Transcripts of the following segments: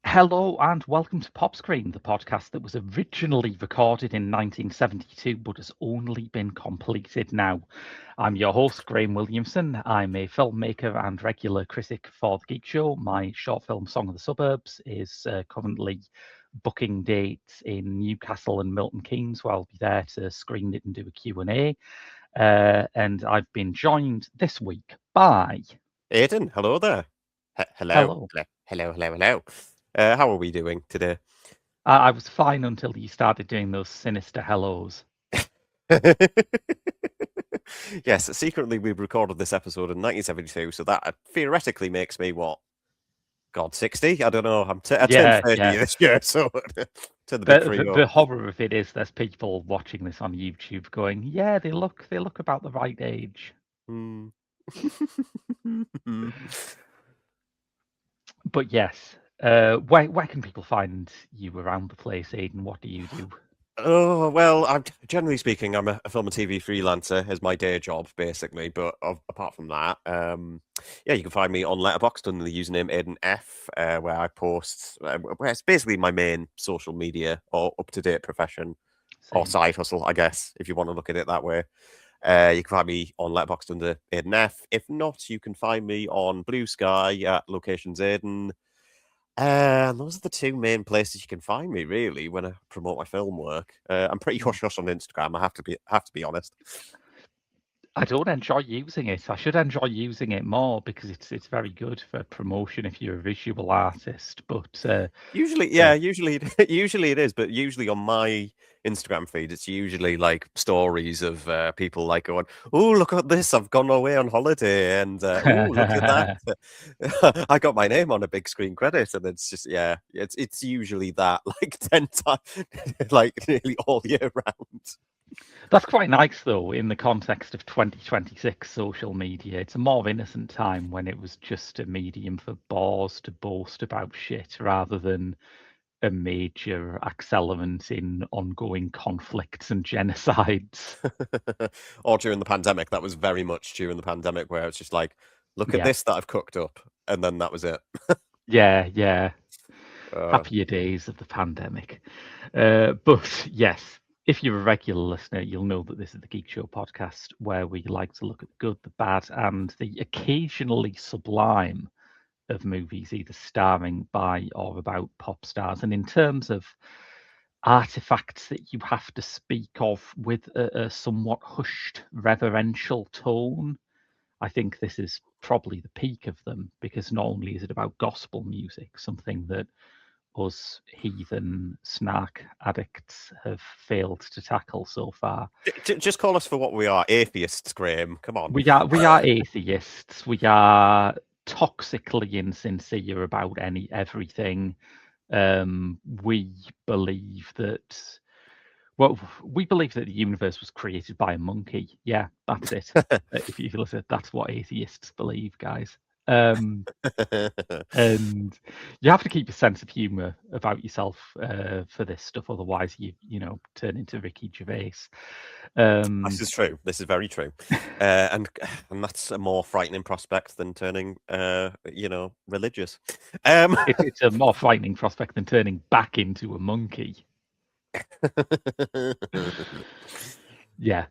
Hello and welcome to Pop Screen, the podcast that was originally recorded in 1972 but has only been completed now. I'm your host, Graham Williamson. I'm a filmmaker and regular critic for The Geek Show. My short film Song of the Suburbs is currently booking dates in Newcastle and Milton Keynes, where I'll be there to screen it and do a Q&A. And I've been joined this week by... Aidan, hello there. Hello. How are we doing today? I was fine until you started doing those sinister hellos. Yes, secretly we recorded this episode in 1972, so that theoretically makes me what? God, 60? I don't know. I turned 30 this year, so to the big 3-0. The horror of it is there's people watching this on YouTube going, yeah, they look about the right age. But yes, where can people find you around the place, Aidan? What do you do? Oh, well, generally speaking, I'm a film and TV freelancer as my day job, basically. But apart from that, yeah, you can find me on Letterboxd under the username Aidan F, where I post, where it's basically my main social media or up-to-date profession or side hustle, I guess, if you want to look at it that way. You can find me on Letterboxd under Aidan F. If not, you can find me on Blue Sky at Locations Aidan. And those are the two main places you can find me, really, when I promote my film work. I'm pretty hush-hush on Instagram, I have to be honest. I don't enjoy using it. I should enjoy using it more because it's very good for promotion if you're a visual artist. But usually it is. But usually on my Instagram feed, it's usually like stories of people like going, "Oh, look at this! I've gone away on holiday," and "Oh, look at that! I got my name on a big screen credit," and it's just it's usually that like 10 times, like nearly all year round. That's quite nice, though, in the context of 2026 social media. It's a more innocent time when it was just a medium for bores to boast about shit rather than a major accelerant in ongoing conflicts and genocides. Or during the pandemic. That was very much during the pandemic where it's just like, look at this that I've cooked up. And then that was it. Yeah. Happier days of the pandemic. But yes, if you're a regular listener, you'll know that this is the Geek Show podcast where we like to look at the good, the bad, and the occasionally sublime of movies, either starring by or about pop stars. And in terms of artifacts that you have to speak of with a somewhat hushed, reverential tone, I think this is probably the peak of them, because not only is it about gospel music, something that us heathen snark addicts have failed to tackle so far. Just call us for what we are, atheists, Graham. Come on. We are atheists. We are toxically insincere about everything. We believe that the universe was created by a monkey. Yeah, that's it. If you listen, that's what atheists believe, guys. And you have to keep a sense of humor about yourself for this stuff, otherwise you turn into Ricky Gervais. This is true. This is very true. And that's a more frightening prospect than turning religious. It's a more frightening prospect than turning back into a monkey. Yeah,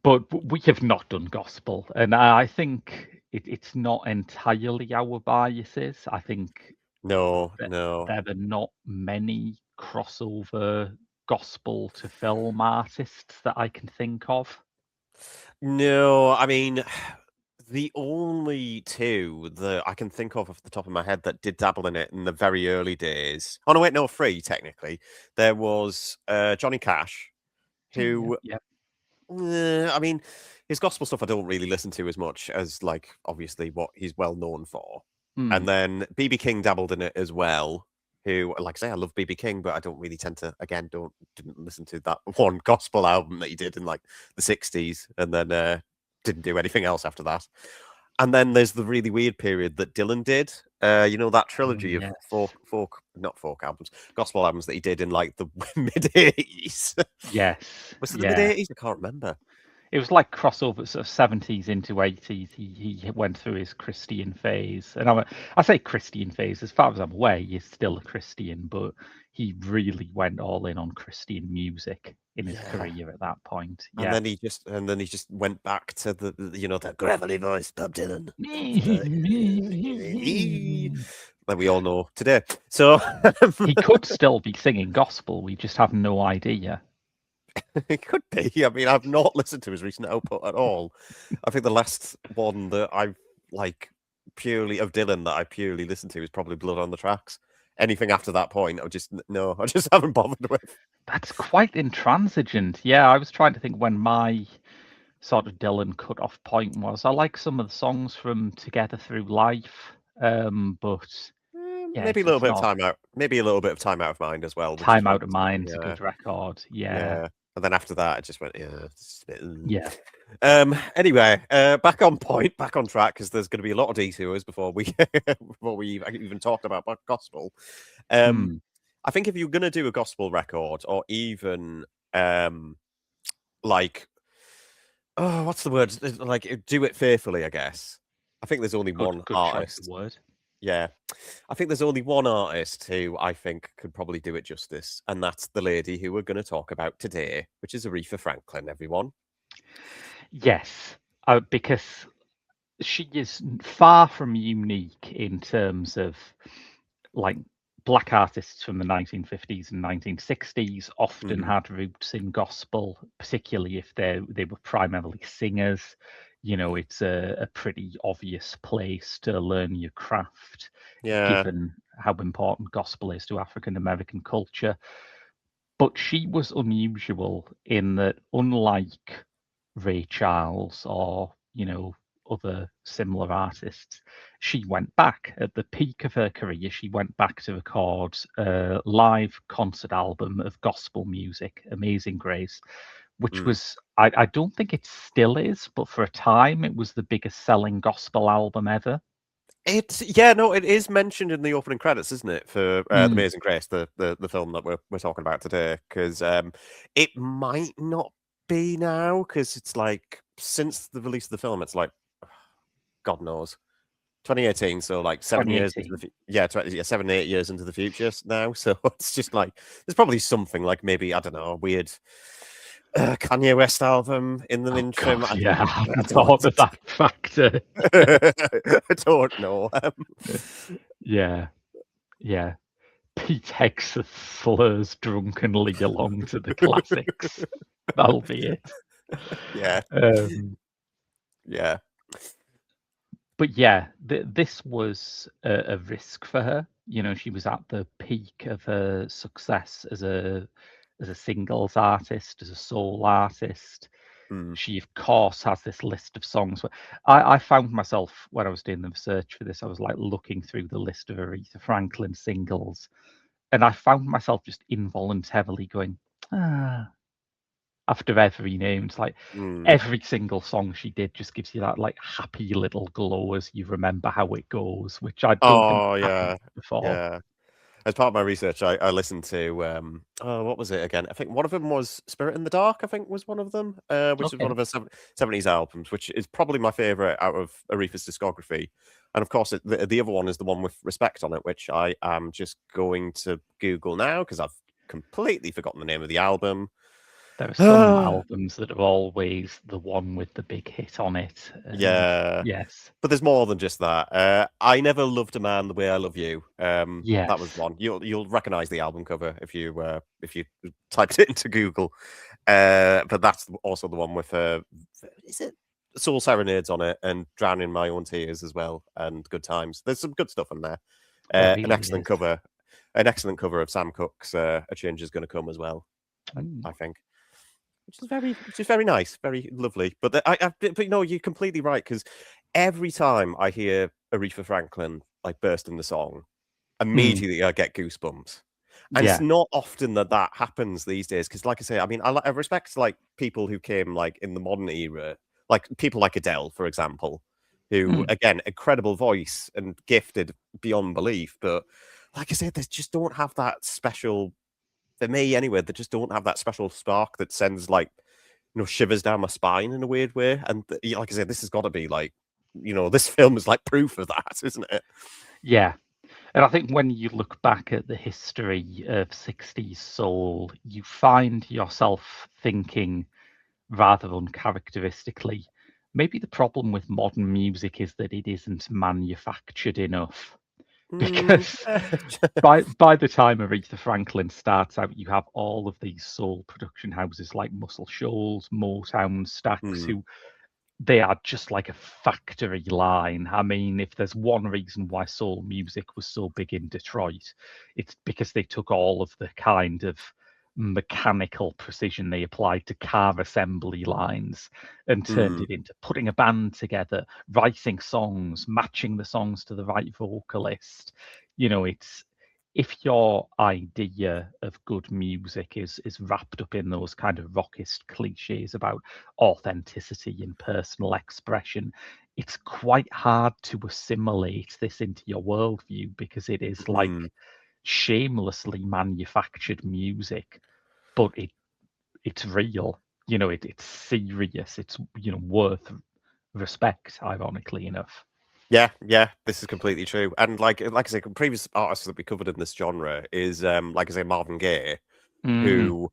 but we have not done gospel, and I think it's not entirely our biases. I think no, there are not many crossover gospel to film artists that I can think of. No, I mean, the only two that I can think of off the top of my head that did dabble in it in the very early days. Oh no, wait, no, three technically. There was Johnny Cash, who I mean, his gospel stuff I don't really listen to as much as, like, obviously what he's well known for. And Hmm. then BB King dabbled in it as well. Who, like I say, I love BB King, but I don't really tend to. Again, didn't listen to that one gospel album that he did in like the '60s, and then didn't do anything else after that. And then there's the really weird period that Dylan did. That Oh, trilogy of yes. not folk albums, gospel albums that he did in like the mid '80s. Yes. Was it the mid Yeah. '80s? I can't remember. It was like crossover sort of 70s into 80s. He went through his Christian phase. And I say Christian phase, as far as I'm aware, he's still a Christian, but he really went all in on Christian music in his Yeah. career at that point. And Yeah. then he just went back to the gravelly voice, Bob Dylan. That we all know today. So He could still be singing gospel. We just have no idea. it could be. I mean, I've not listened to his recent output at all. I think the last one that I've like purely of Dylan that I purely listened to is probably Blood on the Tracks. Anything after that point, I just haven't bothered with. That's quite intransigent. Yeah, I was trying to think when my sort of Dylan cut-off point was. I like some of the songs from Together Through Life, but yeah, Maybe a little it's bit of not. time out. Maybe a little bit of Time Out of Mind as well, which is Time one. Out of Mind's a Yeah, good record. Yeah, yeah. And then after that, I just went, yeah. It's a bit, yeah. Anyway, back on point, back on track, because there's going to be a lot of detours before we before we even talked about gospel. Hmm. I think if you're going to do a gospel record, or even like, oh, what's the word? Like, do it faithfully, I guess. I think there's only one Good choice of artist. word. Yeah, I think there's only one artist who I think could probably do it justice, and that's the lady who we're going to talk about today, which is Aretha Franklin. Everyone. Yes, because she is far from unique in terms of like black artists from the 1950s and 1960s often Mm, had roots in gospel, particularly if they were primarily singers. It's a pretty obvious place to learn your craft, yeah. given how important gospel is to African American culture. But she was unusual in that, unlike Ray Charles or, other similar artists, she went back at the peak of her career. She went back to record a live concert album of gospel music, Amazing Grace, which Mm. was, I don't think it still is, but for a time it was the biggest selling gospel album ever. It is mentioned in the opening credits, isn't it, for The Mm. Amazing Grace, the film that we're talking about today? Because it might not be now, because it's like since the release of the film, it's like God knows, 2018, so like 7 years into the 2018. yeah, 7 8 years into the future now. So it's just like there's probably something like maybe I don't know, a weird Kanye West album in the Oh interim. God, yeah, I I hadn't thought don't of that factor. I don't know. Yeah, yeah. Pete Hegseth slurs drunkenly along to the classics. That'll be it. Yeah, Um, yeah. but yeah, this was a risk for her. She was at the peak of her success as a singles artist, as a soul artist. Mm. She, of course, has this list of songs. I found myself, when I was doing the research for this, I was like looking through the list of Aretha Franklin singles, and I found myself just involuntarily going, ah, after every name. It's like Mm. every single song she did just gives you that like happy little glow as you remember how it goes, which I don't think Oh happened yeah, before. yeah. As part of my research, I listened to oh, what was it again? I think one of them was Spirit in the Dark. I think was one of them, which is one Okay. of her 70s albums, which is probably my favorite out of Aretha's discography. And of course, the other one is the one with Respect on it, which I am just going to Google now because I've completely forgotten the name of the album. There are some albums that are always the one with the big hit on it. And Yeah, yes, but there's more than just that. I Never Loved a Man the Way I Love You. That was yes, one. You'll recognize the album cover if you typed it into Google. But that's also the one with is it Soul Serenades on it and Drowning My Own Tears as well and Good Times. There's some good stuff in there. there An really excellent is. cover, an excellent cover of Sam Cooke's "A Change Is Gonna Come" as well. Mm. I think. which is very nice, very lovely. But but you're completely right because every time I hear Aretha Franklin like burst in the song, Mm, immediately I get goosebumps. And it's yeah. not often that that happens these days because, like I say, I mean, I respect like people who came like in the modern era, like people like Adele, for example, who Mm. again, incredible voice and gifted beyond belief. But like I said, they just don't have that special for me anyway. They just don't have that special spark that sends like shivers down my spine in a weird way. And like I said, this has got to be like this film is like proof of that, isn't it? Yeah. And I think when you look back at the history of 60s soul, you find yourself thinking rather uncharacteristically, maybe the problem with modern music is that it isn't manufactured enough. Mm, Because by the time Aretha Franklin starts out, you have all of these soul production houses like Muscle Shoals, Motown, Stax, mm, who they are just like a factory line. I mean, if there's one reason why soul music was so big in Detroit, it's because they took all of the kind of mechanical precision they applied to car assembly lines and turned mm, it into putting a band together, writing songs, matching the songs to the right vocalist. It's if your idea of good music is wrapped up in those kind of rockist cliches about authenticity and personal expression, it's quite hard to assimilate this into your worldview because it is mm. like shamelessly manufactured music, but it's real. It's serious. It's worth respect. Ironically enough. Yeah, yeah, this is completely true. And like I say, previous artists that we covered in this genre is like I say, Marvin Gaye, Mm, who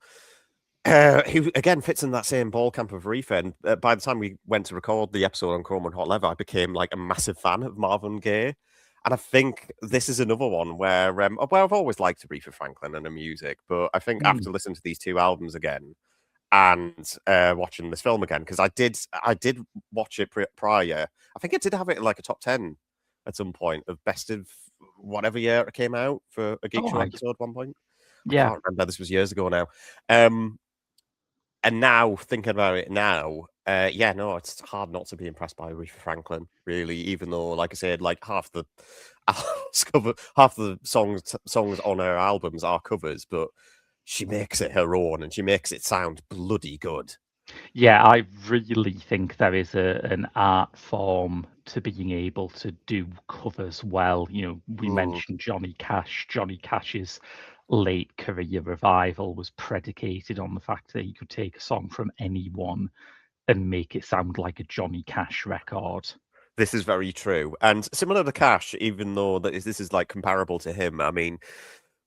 who again fits in that same ball camp of Reefer. And by the time we went to record the episode on Chrome and Hot Leather, I became like a massive fan of Marvin Gaye. And I think this is another one where I've always liked Aretha Franklin and her music, but I think mm. after listening to these two albums again and watching this film again, because I did watch it prior. I think I did have it in like a top 10 at some point of best of whatever year it came out for a Geek Oh, Show episode at one point. I yeah. can't remember. This was years ago now. Um, and now thinking about it now, yeah, no, it's hard not to be impressed by Aretha Franklin, really. Even though, like I said, like half the songs on her albums are covers, but she makes it her own, and she makes it sound bloody good. Yeah, I really think there is an art form to being able to do covers well. We Mm. mentioned Johnny Cash. Johnny Cash's late career revival was predicated on the fact that he could take a song from anyone and make it sound like a Johnny Cash record. This is very true, and similar to Cash, even though this is like comparable to him. I mean,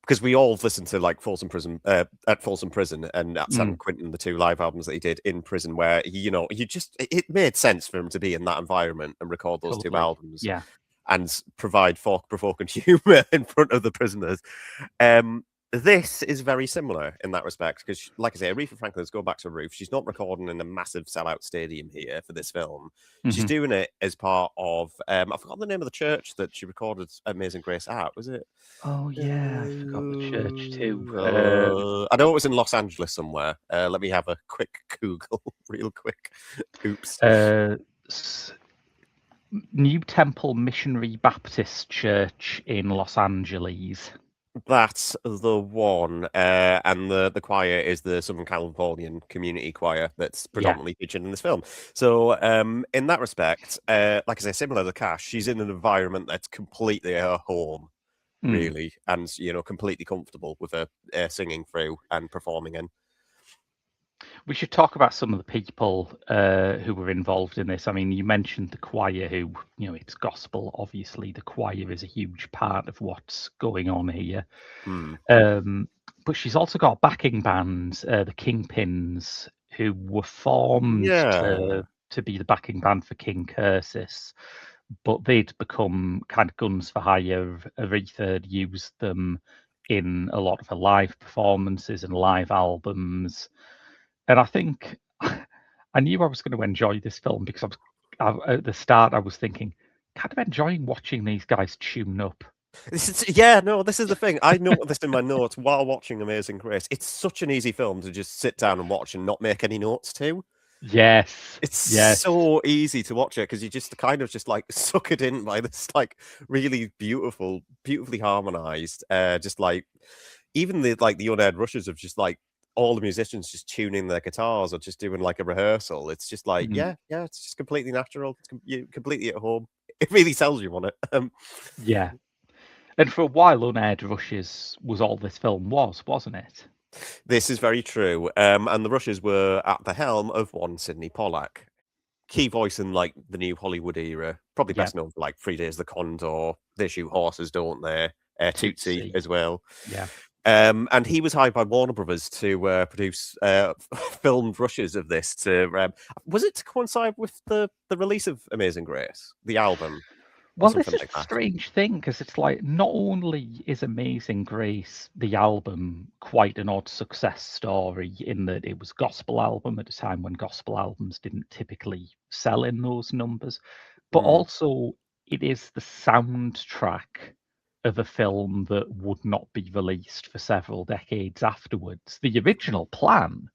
because we all listened to like Folsom Prison at Folsom Prison and at San Mm, Quentin, the two live albums that he did in prison, where it made sense for him to be in that environment and record those two totally. albums Yeah. and provide thought-provoking humor in front of the prisoners. This is very similar in that respect because, like I say, Aretha Franklin's going back to Roof. She's not recording in a massive sellout stadium here for this film. She's Hmm. doing it as part of I forgot the name of the church that she recorded Amazing Grace at. Was it? Oh yeah, I forgot the church too. I know it was in Los Angeles somewhere. Let me have a quick Google, real quick. Oops. Uh, s- New Temple Missionary Baptist Church in Los Angeles. That's the one, and the choir is the Southern Californian Community Choir that's Yeah. predominantly featured in this film. So, in that respect, like I say, similar to Cash, she's in an environment that's completely her home, Mm. really, and completely comfortable with her singing through and performing in. We should talk about some of the people who were involved in this. I mean, you mentioned the choir, who, it's gospel. Obviously, the choir is a huge part of what's going on here. Hmm. Um, but she's also got a backing band, the Kingpins, who were formed Yeah. to be the backing band for King Curtis. But they'd become kind of guns for hire. Aretha had used them in a lot of her live performances and live albums. And I think I knew I was going to enjoy this film because at the start I was thinking, kind of enjoying watching these guys tune up. This is the thing. I noted this in my notes while watching Amazing Grace. It's such an easy film to just sit down and watch and not make any notes to. Yes, It's yes. so easy to watch it because you just kind of just like suckered in by this like really beautifully harmonized. Just like even the unaired rushes of just like all the musicians just tuning their guitars or just doing like a rehearsal. It's just like Mm, it's just completely natural. You're completely at home. It really sells you on it. yeah. And for a while, Unaired Rushes was all this film was, wasn't it? This is very true. And the Rushes were at the helm of one Sidney Pollack, key voice in like the new Hollywood era. Probably Yeah, best known for like 3 Days of the Condor. They Shoot Horses, don't they? Tootsie Tootsie. as well. Yeah. And he was hired by Warner Brothers to produce filmed rushes of this. Was it to coincide with the release of Amazing Grace, the album, or Well, this something is like a that? strange thing because it's like not only is Amazing Grace, the album, quite an odd success story in that it was a gospel album at a time when gospel albums didn't typically sell in those numbers, but Mm, also it is the soundtrack of a film that would not be released for several decades afterwards. The original plan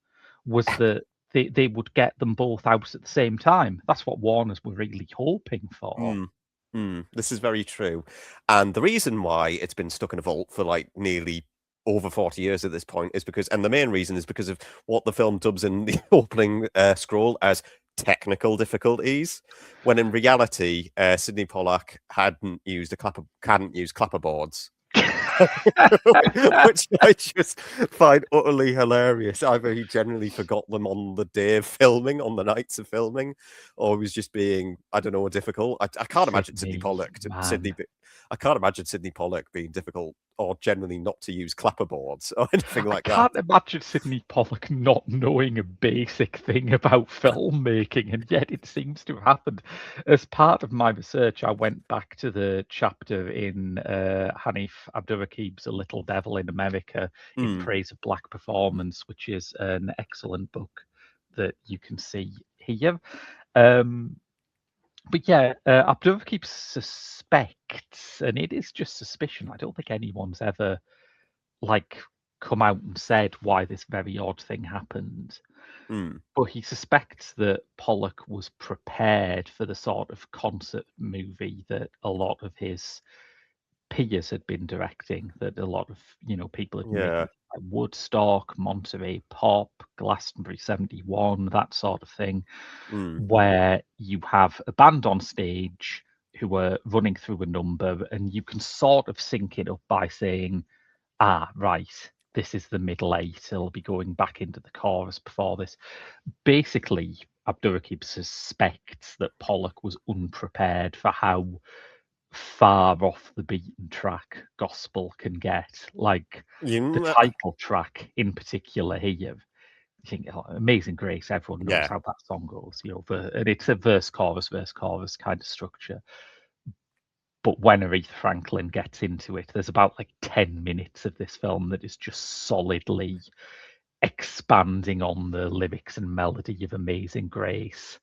was that they would get them both out at the same time. That's what Warners were really hoping for. mm, This is very true. And the reason why it's been stuck in a vault for like nearly over 40 years at this point is because, and the main reason is because of what the film dubs in the opening scroll as technical difficulties, when in reality, Sidney Pollack hadn't used clapperboards. Which I just find utterly hilarious. Either he generally forgot them on the day of filming, on the nights of filming, or he was just being, I don't know, difficult. I can't imagine Sydney, man. I can't imagine Sidney Pollack being difficult or generally not to use clapperboards or anything I like that. can't imagine Sidney Pollack not knowing a basic thing about filmmaking, and yet it seems to have happened. As part of my research, I went back to the chapter in Hanif Abdurraqib's A Little Devil in America in Mm, Praise of Black Performance, which is an excellent book that you can see here. Um, but yeah, Abdurraqib suspects, and it is just suspicion. I don't think anyone's ever like come out and said why this very odd thing happened. mm, But he suspects that Pollock was prepared for the sort of concert movie that a lot of his peers had been directing, that a lot of people had made yeah. like Woodstock, Monterey Pop, Glastonbury 71, that sort of thing, Mm. where you have a band on stage who are running through a number and you can sort of sync it up by saying, right, this is the middle eight. It'll be going back into the chorus before this. Basically, Abdurraqib suspects that Pollock was unprepared for how far off the beaten track gospel can get. Like the You, title track in particular here, you think, oh, Amazing Grace, everyone knows yeah. how that song goes, and it's a verse, chorus kind of structure. But when Aretha Franklin gets into it, there's about like 10 minutes of this film that is just solidly expanding on the lyrics and melody of Amazing Grace.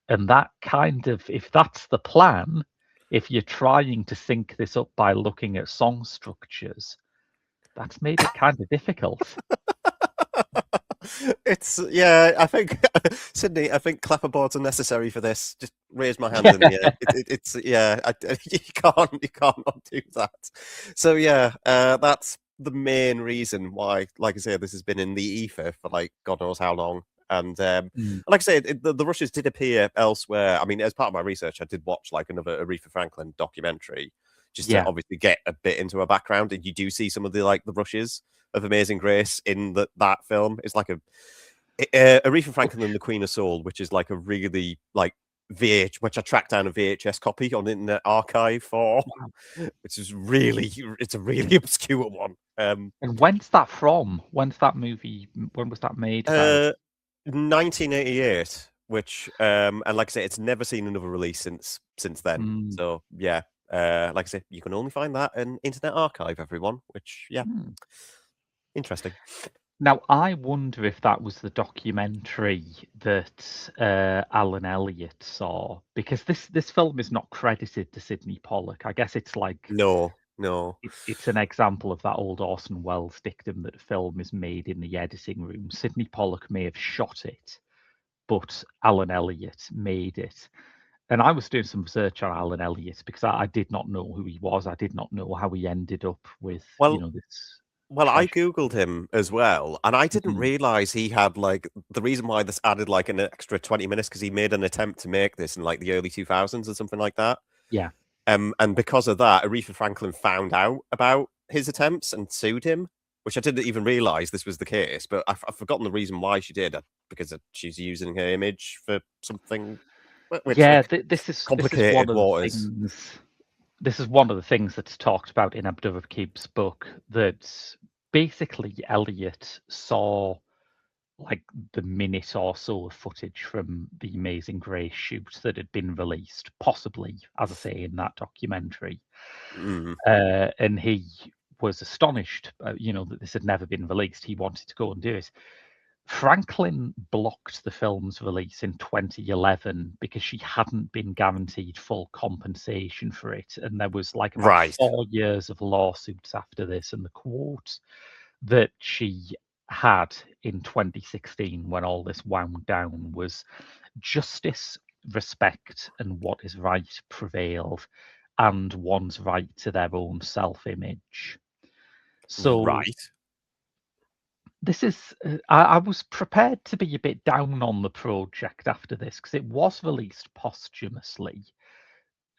And that kind of, if that's the plan, if you're trying to sync this up by looking at song structures, that's made it kind of difficult. It's I think Sydney, I think clapperboards are necessary for this. Just raise my hand Yeah. in the air. It's you can't not do that. So that's the main reason why, like I say, this has been in the ether for like God knows how long. And Mm, like I said, the Rushes did appear elsewhere. I mean, as part of my research, I did watch like another Aretha Franklin documentary, just to yeah. obviously get a bit into her background. And you do see some of the like the Rushes of Amazing Grace in that film. It's like Aretha Franklin and the Queen of Soul, which is like a really like which I tracked down a VHS copy on Internet Archive for, Wow. which is really it's a really obscure one. And when's that from? When's that movie? When was that made about? Uh, 1988, which and like I say, it's never seen another release since then. Mm, So like I say, you can only find that in Internet Archive, everyone. Which hmm. interesting. Now, I wonder if that was the documentary that Alan Elliott saw, because this film is not credited to Sidney Pollack. I guess it's like No. No. It's an example of that old Orson Welles dictum that film is made in the editing room. Sidney Pollack may have shot it, but Alan Elliott made it. And I was doing some research on Alan Elliott because I did not know who he was. I did not know how he ended up with, Well, this Well, I treasure. googled him as well, and I didn't Mhm. realize he had like the reason why this added like an extra 20 minutes because he made an attempt to make this in like the early 2000s or something like that. Yeah. And because of that, Aretha Franklin found out about his attempts and sued him, which I didn't even realize this was the case. But I've forgotten the reason why she did, because she's using her image for something, which Yeah, like this is one complicated of the waters. things. This is one of the things that's talked about in Abdul Rakib's book. That basically Elliot saw like the minute or so of footage from the Amazing Grace shoot that had been released, possibly, as I say, in that documentary, Mm, and he was astonished, that this had never been released. He wanted to go and do it. Franklin blocked the film's release in 2011 because she hadn't been guaranteed full compensation for it. And there was like about right. 4 years of lawsuits after this. And the quote that she had in 2016, when all this wound down, was justice, respect, and what is right prevailed, and one's right to their own self image. So Right. this is, I was prepared to be a bit down on the project after this because it was released posthumously.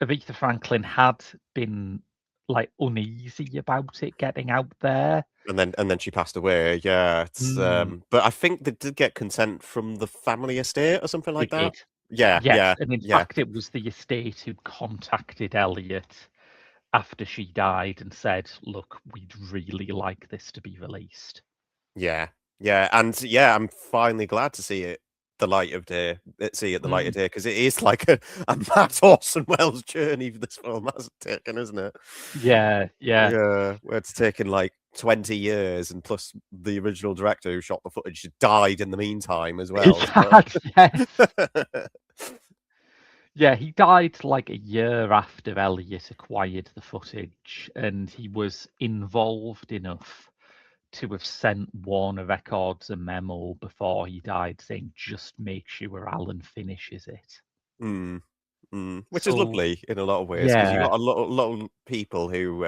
Aretha Franklin had been like uneasy about it getting out there. And then she passed away. Yeah, it's Mm, but I think they did get consent from the family estate or something they like that. did. Yeah, Yes, yeah, and in yeah, fact, it was the estate who'd contacted Elliot after she died and said, "Look, we'd really like this to be released." yeah, yeah, and yeah, I'm finally glad to see it the light of day. See it the light of Mm, day because it is like a mad Orson Welles journey this film has taken, isn't it? yeah, yeah. Yeah, where it's taken like 20 years, and plus the original director who shot the footage died in the meantime as He well. So. had, yes. Yeah, he died like a year after Elliot acquired the footage, and he was involved enough to have sent Warner Records a memo before he died saying, "Just make sure Alan finishes it." Mm. Which is So, lovely in a lot of ways because you yeah, got a lot of people who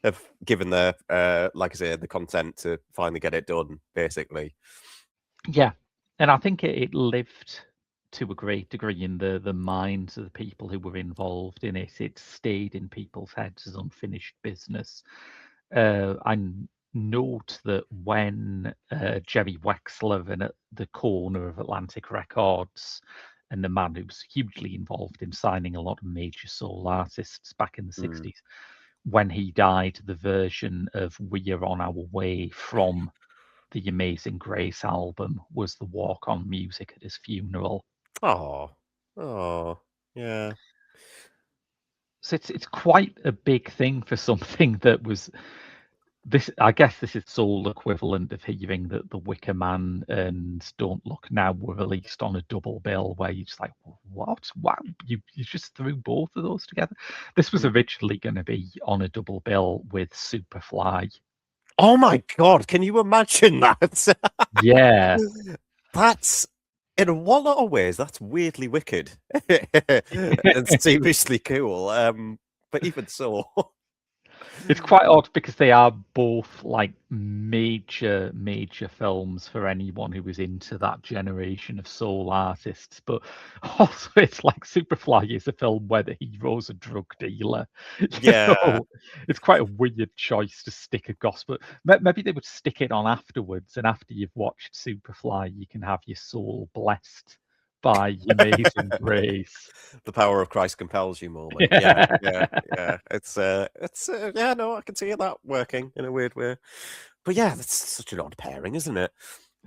have given their like I say, the consent to finally get it done, basically. yeah, and I think it lived to a great degree in the minds of the people who were involved in it. It stayed in people's heads as unfinished business. I note that when Jerry Wexler and at the corner of Atlantic Records, and the man who was hugely involved in signing a lot of major soul artists back in the Mm. 60s, when he died, the version of We're on Our Way from the Amazing Grace album was the walk on music at his funeral. Oh, oh, yeah. So it's quite a big thing for something that was this. I guess this is soul equivalent of hearing that The Wicker Man and Don't Look Now were released on a double bill, where you're just like, what? Wow, you just threw both of those together. This was Mm. originally going to be on a double bill with Superfly. Oh my God, can you imagine that? Yeah, That's in a lot of ways, that's weirdly wicked and seriously cool. But even so, it's quite odd because they are both like major films for anyone who was into that generation of soul artists. But also, it's like Superfly is a film where the hero's a drug dealer. yeah. It's quite a weird choice to stick a gospel. Maybe they would stick it on afterwards, and after you've watched Superfly, you can have your soul blessed by Amazing Grace. The power of Christ compels you moment. Yeah, Yeah. yeah, yeah. It's yeah, no, I can see that working in a weird way. But yeah, that's such an odd pairing, isn't it?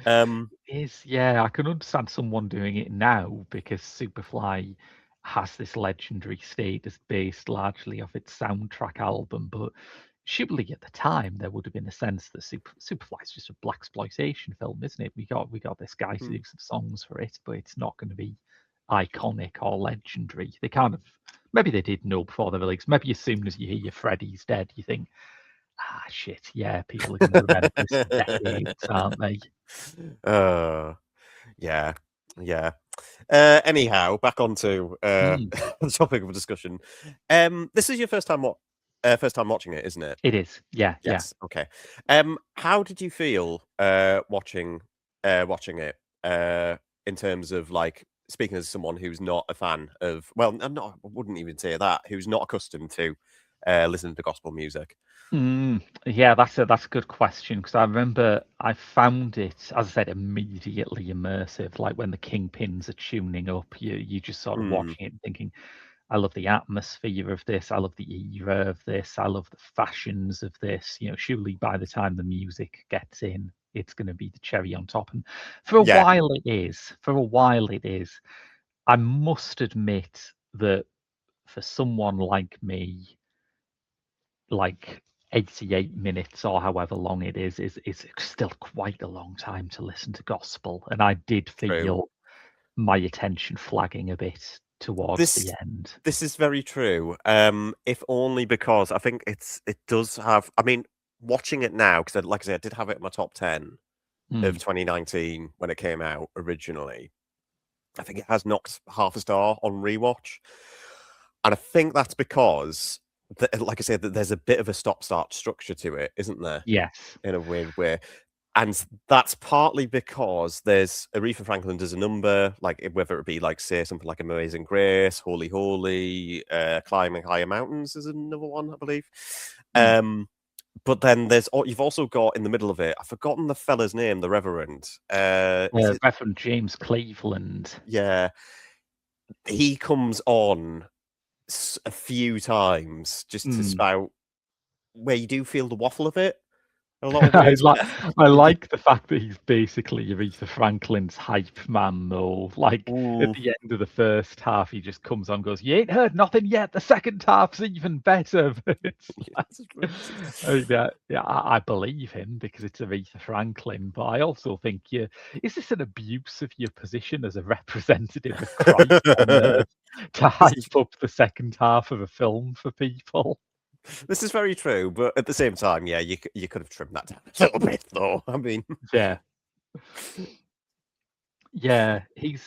Um, Is yeah, I can understand someone doing it now because Superfly has this legendary status based largely off its soundtrack album, but surely at the time there would have been a sense that Superfly is just a black exploitation film, isn't it? We got this guy to hmm, do some songs for it, but it's not going to be iconic or legendary. They kind of, maybe they did know before the release. Maybe as soon as you hear Freddie's dead, you think, ah, shit, yeah, people are going to remember this for decades, aren't they? Yeah, yeah. Anyhow, back onto Mm, the topic of discussion. This is your first time watching it, isn't it? it is, yeah, yeah. Yes. Okay. How did you feel watching it? In terms of like speaking as someone who's not a fan of, well, I'm not. I wouldn't even say that. Who's not accustomed to listening to gospel music. Yeah, that's a good question because I remember I found it, as I said, immediately immersive. Like when the kingpins are tuning up, you just sort of Mm, watching it and thinking, I love the atmosphere of this. I love the era of this. I love the fashions of this. Surely by the time the music gets in, it's going to be the cherry on top. And for a yeah. while it is. For a while it is. I must admit that for someone like me, like 88 minutes or however long it is still quite a long time to listen to gospel. And I did True. feel my attention flagging a bit towards the This end. this is very true. If only because I think it does have. I mean, watching it now because, like I said, I did have it in my top 10 of Mm, 2019 when it came out originally. I think it has knocked half a star on rewatch, and I think that's because, like I said, that there's a bit of a stop-start structure to it, isn't there? yes. In a weird way. And that's partly because there's Aretha Franklin does a number, like whether it be like say something like Amazing Grace, Holy Holy, Climbing Higher Mountains is another one, I believe. Mm. But then you've also got in the middle of it, I've forgotten the fella's name, the Reverend. Is it Reverend James Cleveland. yeah. He comes on a few times just to Mm. spout where you do feel the waffle of it in a lot of I ways. like I like the fact that he's basically Aretha Franklin's hype man, though. Like at Mm. the end of the first half, he just comes on, and goes, "You ain't heard nothing yet. The second half's even better." But it's like, yeah, I believe him because it's Aretha Franklin. But I also think, yeah, is this an abuse of your position as a representative of Christ on earth to This is hype up the second half of a film for people? this is very true, but at the same time, yeah, you could have trimmed that down a little bit, though. I mean, Yeah. Yeah, he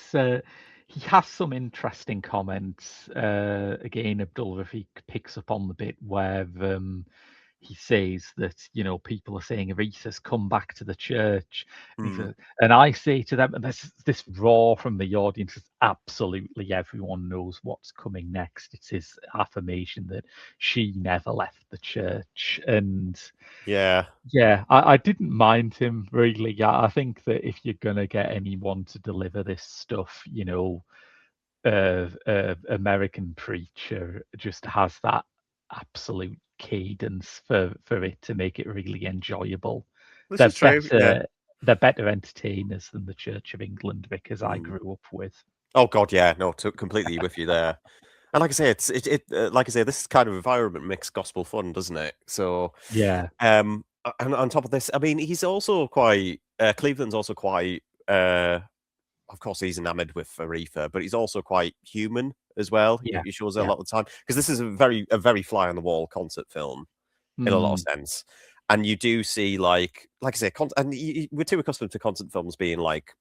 has some interesting comments. Again, Abdul Rafiq picks up on the bit where he says that people are saying Aretha's come back to the church, and, mm, and I say to them, and this roar from the audience is absolutely everyone knows what's coming next. It's his affirmation that she never left the church, and yeah, yeah, I didn't mind him really. Yeah, I think that if you're gonna get anyone to deliver this stuff, American Preacher just has that absolute cadence for it to make it really enjoyable. this They're is true. Yeah. better they're better entertainers than the Church of England because I Mm. grew up with. Oh God, yeah, no, completely with you there. And like I say, like I say, this kind of environment makes gospel fun, doesn't it? So, Yeah, and on top of this, I mean, he's also quite Cleveland's also quite. Of course, he's enamored with Aretha, but he's also quite human as well. yeah, He shows it a yeah. lot of the time because this is a very fly on the wall concert film in a lot of Mm, sense. And you do see like I say, and we're too accustomed to concert films being like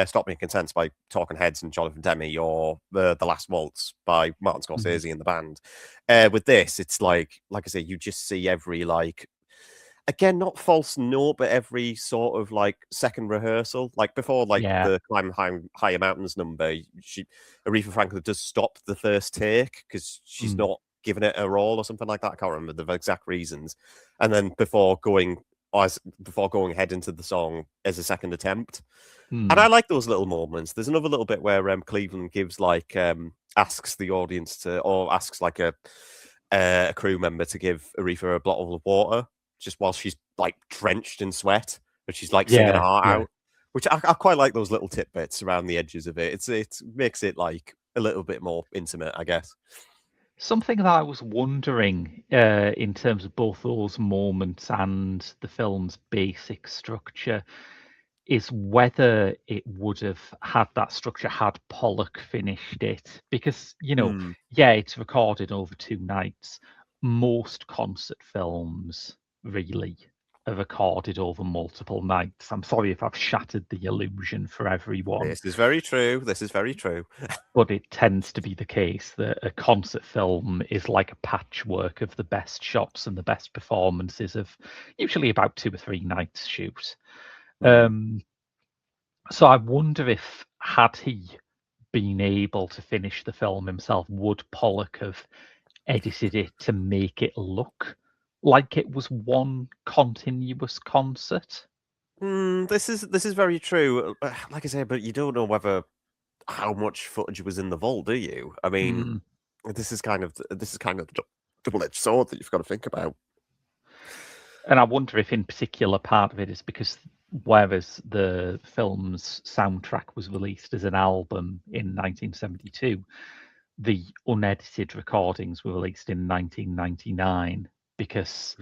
Stop Making Sense by Talking Heads and Jonathan Demme, or the Last Waltz by Martin mhm. Scorsese and the band. With this, it's like I say, you just see every like again, not false note, but every sort of like second rehearsal. Like before, like Yeah, the Higher Mountains number, Aretha Franklin does stop the first take because she's mm, not giving it her all or something like that. I can't remember the exact reasons. And then before going ahead into the song as a second attempt. And I mm, like those little moments. There's another little bit where Cleveland gives like asks the audience to, or asks like a crew member to give Aretha a bottle of water just while she's like drenched in sweat, but she's like singing her yeah, heart yeah. out. Which I quite like those little tidbits around the edges of it. It makes it like a little bit more intimate, I guess. Something that I was wondering, in terms of both those moments and the film's basic structure, is whether it would have had that structure had Pollock finished it. Because, yeah, it's recorded over 2 nights. Most concert films really are recorded over multiple nights. I'm sorry if I've shattered the illusion for everyone, This is very true. This is very true. but it tends to be the case that a concert film is like a patchwork of the best shots and the best performances of usually about 2 or 3 nights shoot. So I wonder if, had he been able to finish the film himself, would Pollock have edited it to make it look like it was one continuous concert? This is very true. Like I say, but you don't know whether how much footage was in the vault, do you? I mean, Mm. this is kind of the double-edged sword that you've got to think about. And I wonder if, in particular, part of it is because whereas the film's soundtrack was released as an album in 1972, the unedited recordings were released in 1999 because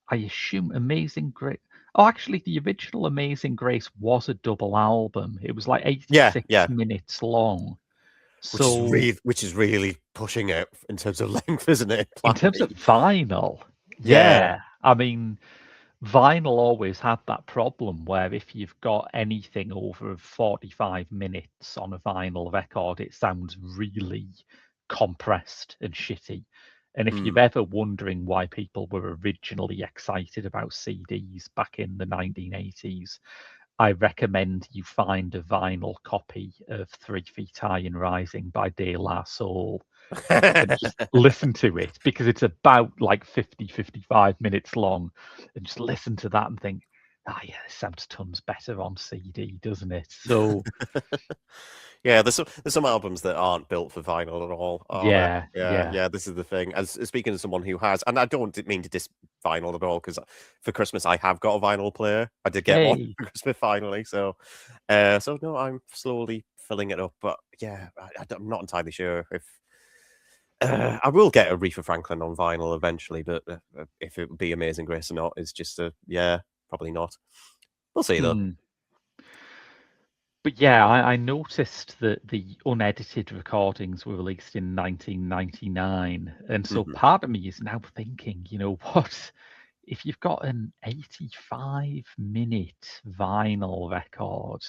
I assume Amazing Grace. Oh, actually, the original Amazing Grace was a double album. It was like 86 Yeah. minutes long. Which is really pushing it in terms of length, isn't it? In terms of vinyl, Yeah. I mean, vinyl always had that problem where if you've got anything over 45 minutes on a vinyl record, it sounds really compressed and shitty. And if you're ever wondering why people were originally excited about CDs back in the 1980s, I recommend you find a vinyl copy of 3 Feet High and Rising by De La Soul and just listen to it, because it's about like 55 minutes long, and just listen to that and think, yeah, it sounds tons better on CD, doesn't it? So yeah, there's some albums that aren't built for vinyl at all, are there? Yeah, this is the thing. As speaking as someone who has, and I don't mean to diss vinyl at all, because for Christmas I have got a vinyl player. I did get one for Christmas finally, so no, I'm slowly filling it up. But yeah, I'm not entirely sure if I will get Aretha Franklin on vinyl eventually, but if it would be Amazing Grace or not is just probably not. We'll see though. But yeah, I noticed that the unedited recordings were released in 1999. And so part of me is now thinking, what? If you've got an 85-minute vinyl record,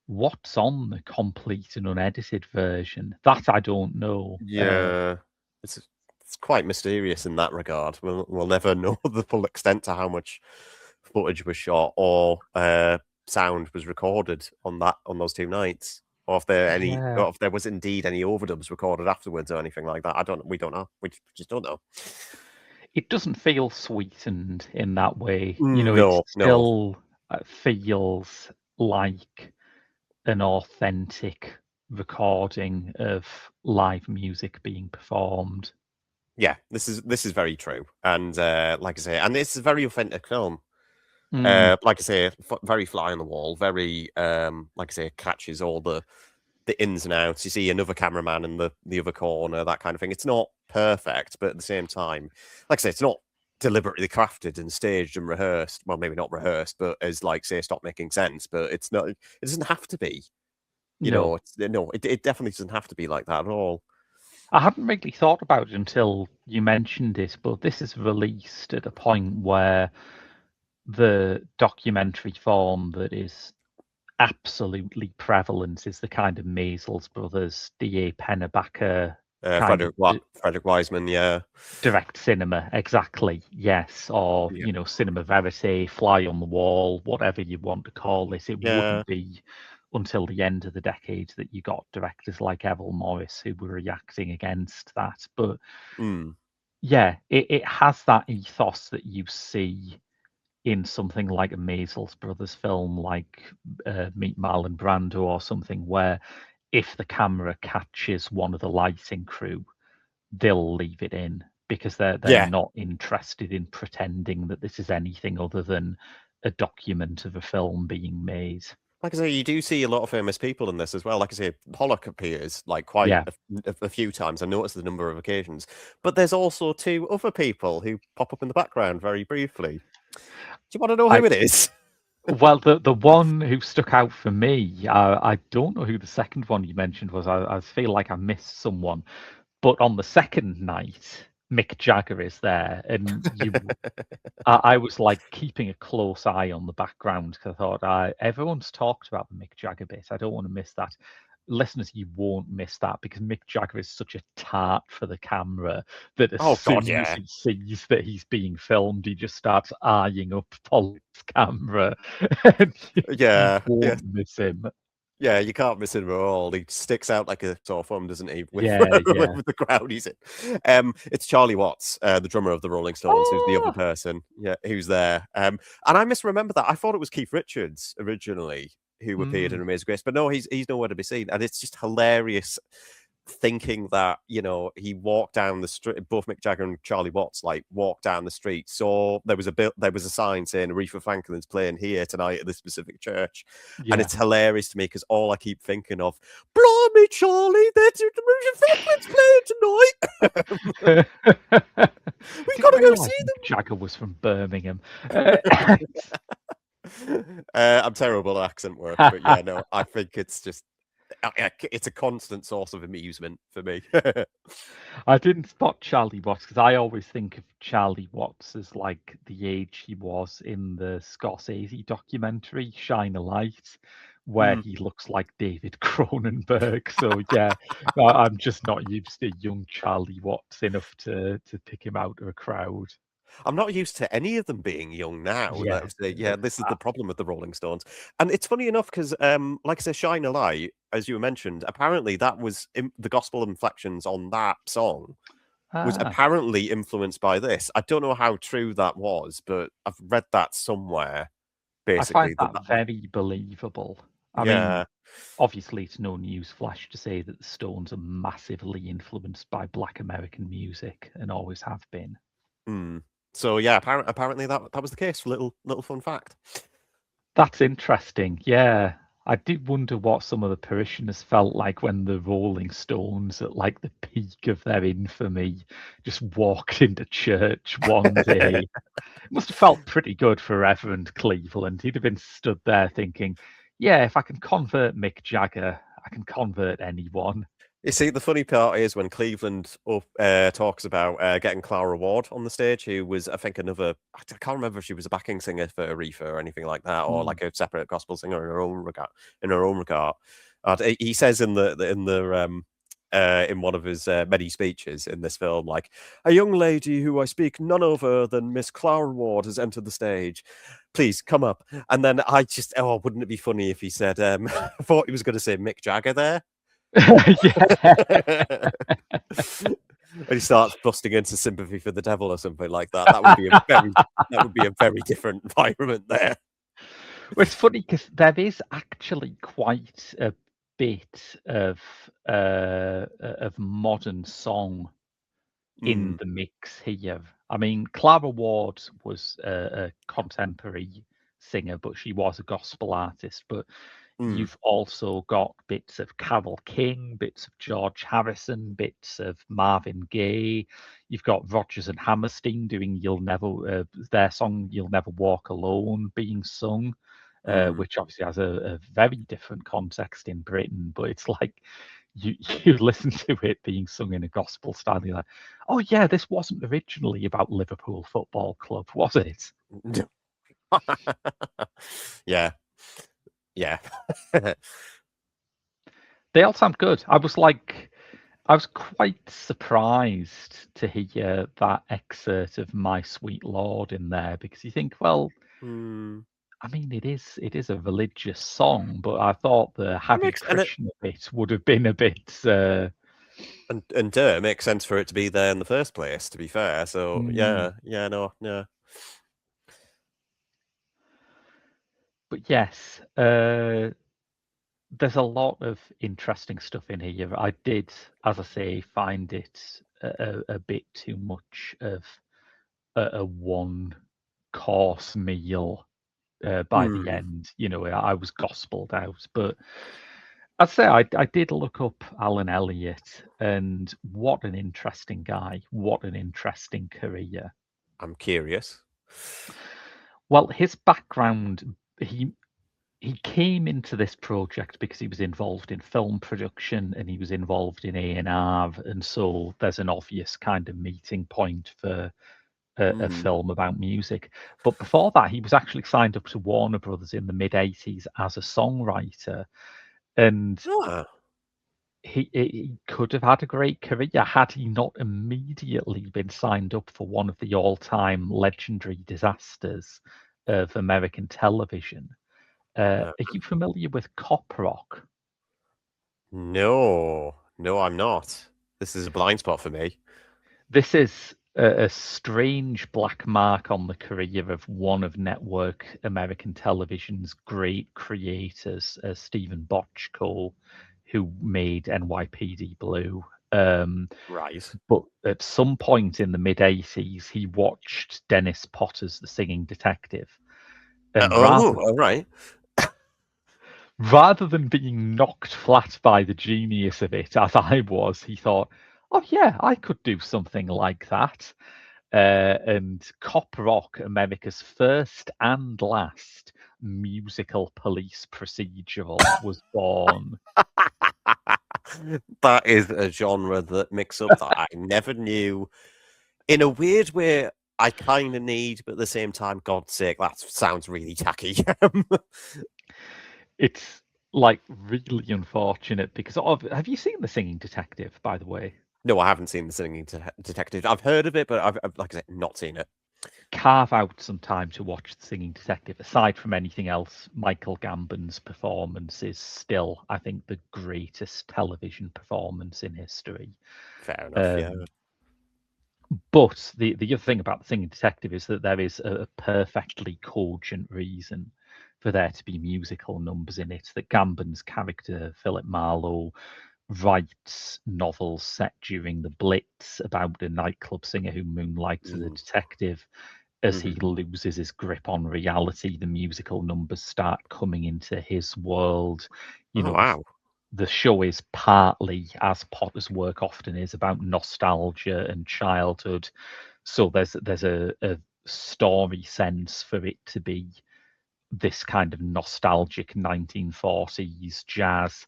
what's on the complete and unedited version? That I don't know. Yeah, it's quite mysterious in that regard. We'll never know the full extent to how much footage was shot or sound was recorded on those 2 nights, or if there was indeed any overdubs recorded afterwards or anything like that. We don't know. We just don't know. It doesn't feel sweetened in that way. No, it still feels like an authentic recording of live music being performed. Yeah, this is very true, and like I say, and it's a very authentic film. Like I say, very fly on the wall, very like I say, catches all the ins and outs. You see another cameraman in the other corner, that kind of thing. It's not perfect, but at the same time, like I say, it's not deliberately crafted and staged and rehearsed. Well, maybe not rehearsed, but as like say, stop making sense. But it's not. It doesn't have to be. It definitely doesn't have to be like that at all. I hadn't really thought about it until you mentioned it, but this is released at a point where the documentary form that is absolutely prevalent is the kind of Maysles Brothers, D.A. Pennebaker Frederick Wiseman, yeah. Direct cinema, exactly, yes. Or, cinema verite, fly on the wall, whatever you want to call it. It wouldn't be until the end of the decade that you got directors like Errol Morris who were reacting against that. But yeah, it has that ethos that you see in something like a Maysles Brothers film, like Meet Marlon Brando or something, where if the camera catches one of the lighting crew, they'll leave it in because they're not interested in pretending that this is anything other than a document of a film being made. Like I say, you do see a lot of famous people in this as well. Like I say, Pollock appears like quite a few times. I noticed the number of occasions. But there's also 2 other people who pop up in the background very briefly. Do you want to know who it is? Well, the one who stuck out for me, I don't know who the second one you mentioned was. I feel like I missed someone. But on the second night, Mick Jagger is there, and I was like keeping a close eye on the background because I thought everyone's talked about the Mick Jagger bit. I don't want to miss that. Listeners, you won't miss that because Mick Jagger is such a tart for the camera that as Oh God, soon as yeah, he sees that he's being filmed, he just starts eyeing up Polly's camera, and you yeah, yeah. won't miss him. Yeah, you can't miss him at all. He sticks out like a sore thumb, doesn't he? With Yeah, yeah. with the crowd he's in. It's Charlie Watts, the drummer of the Rolling Stones, who's the other Oh, person. Yeah, who's there. And I misremember that. I thought it was Keith Richards originally who appeared in mm, Amazing Grace, but no, he's nowhere to be seen. And it's just hilarious thinking that he walked down the street. Both Mick Jagger and Charlie Watts like walked down the street, saw there was a sign saying Aretha Franklin's playing here tonight at this specific church, and yeah. it's hilarious to me because all I keep thinking of, blimey Charlie, that's Aretha Franklin's playing tonight. We've got Didn't to go realise see Mick them. Jagger was from Birmingham. I'm terrible at accent work, but yeah, no, I think it's just it's a constant source of amusement for me. I didn't spot Charlie Watts because I always think of Charlie Watts as like the age he was in the Scorsese documentary Shine a Light, where Mm. he looks like David Cronenberg. So yeah, I'm just not used to young Charlie Watts enough to pick him out of a crowd. I'm not used to any of them being young now. Yeah, Yeah, this is the problem with the Rolling Stones. And it's funny enough because, like I said, Shine a Light, as you mentioned, apparently that was the gospel inflections on that song was ah, apparently influenced by this. I don't know how true that was, but I've read that somewhere, I find basically. that very believable. I mean, Yeah. obviously, it's no news flash to say that the Stones are massively influenced by Black American music and always have been. Mm. So yeah, apparently that was the case. Little fun fact. That's interesting. Yeah. I did wonder what some of the parishioners felt like when the Rolling Stones, at like the peak of their infamy, just walked into church one day. It must have felt pretty good for Reverend Cleveland. He'd have been stood there thinking, yeah, if I can convert Mick Jagger, I can convert anyone. You see, the funny part is when Cleveland talks about getting Clara Ward on the stage, who was, I think, I can't remember if she was a backing singer for Aretha or anything like that, or Hmm. like a separate gospel singer in her own regard. In her own regard, he says in one of his many speeches in this film, like, a young lady who I speak none other than Miss Clara Ward has entered the stage. Please come up. And then wouldn't it be funny if he said, I thought he was going to say Mick Jagger there. Yeah. And he starts busting into Sympathy for the Devil or something like that. That would be a very different environment there. Well, it's funny because there is actually quite a bit of modern song in Mm, the mix here. I mean, Clara Ward was a contemporary singer, but she was a gospel artist. But mm, you've also got bits of Carole King, bits of George Harrison, bits of Marvin Gaye. You've got Rodgers and Hammerstein doing their song "You'll Never Walk Alone" being sung. mm. Which obviously has a very different context in Britain, but it's like you you listen to it being sung in a gospel style, you're like, oh yeah, this wasn't originally about Liverpool Football Club, was it? Yeah, yeah. They all sound good. I was quite surprised to hear that excerpt of My Sweet Lord in there because you think, well, Mm. I mean, it is a religious song, but I thought the It Hare makes and it Krishna bit would have been a bit. it makes sense for it to be there in the first place, to be fair. So Mm, yeah, no, yeah. but yes, there's a lot of interesting stuff in here. I did, as I say, find it a bit too much of a one course meal by the Mm. end. I was gospeled out, but I'd say I did look up Alan Elliott, and what an interesting guy, what an interesting career. I'm curious. Well, his background. he he came into this project because he was involved in film production and he was involved in A&R, and so there's an obvious kind of meeting point for a Mm. film about music. But before that, he was actually signed up to Warner Brothers in the mid '80s as a songwriter, and Ah, he could have had a great career had he not immediately been signed up for one of the all-time legendary disasters of American television. uh, Are you familiar with cop rock? no, no, I'm not. This is a blind spot for me. This is a strange black mark on the career of one of network American television's great creators, Stephen Bochco, who made NYPD Blue. Right. But at some point in the mid '80s, he watched Dennis Potter's The Singing Detective, and All right. rather than being knocked flat by the genius of it, as I was, he thought, "Oh yeah, I could do something like that." And Cop Rock, America's first and last musical police procedural, was born. That is a genre that mix-up that I never knew. In a weird way, I kind of need, but at the same time, God's sake, that sounds really tacky. It's like really unfortunate because of. Have you seen The Singing Detective, by the way? No, I haven't seen The Singing Detective. I've heard of it, but like I said, not seen it. Carve out some time to watch The Singing Detective. Aside from anything else, Michael Gambon's performance is still, I think, the greatest television performance in history. Fair enough, yeah. Um, but the other thing about The Singing Detective is that there is a perfectly cogent reason for there to be musical numbers in it. That Gambon's character, Philip Marlowe, writes novels set during the Blitz about a nightclub singer who moonlights as a Mm, detective. As he mhm. loses his grip on reality, the musical numbers start coming into his world. You Oh, know, wow. the show is partly, as Potter's work often is, about nostalgia and childhood. So there's a story sense for it to be this kind of nostalgic 1940s jazz.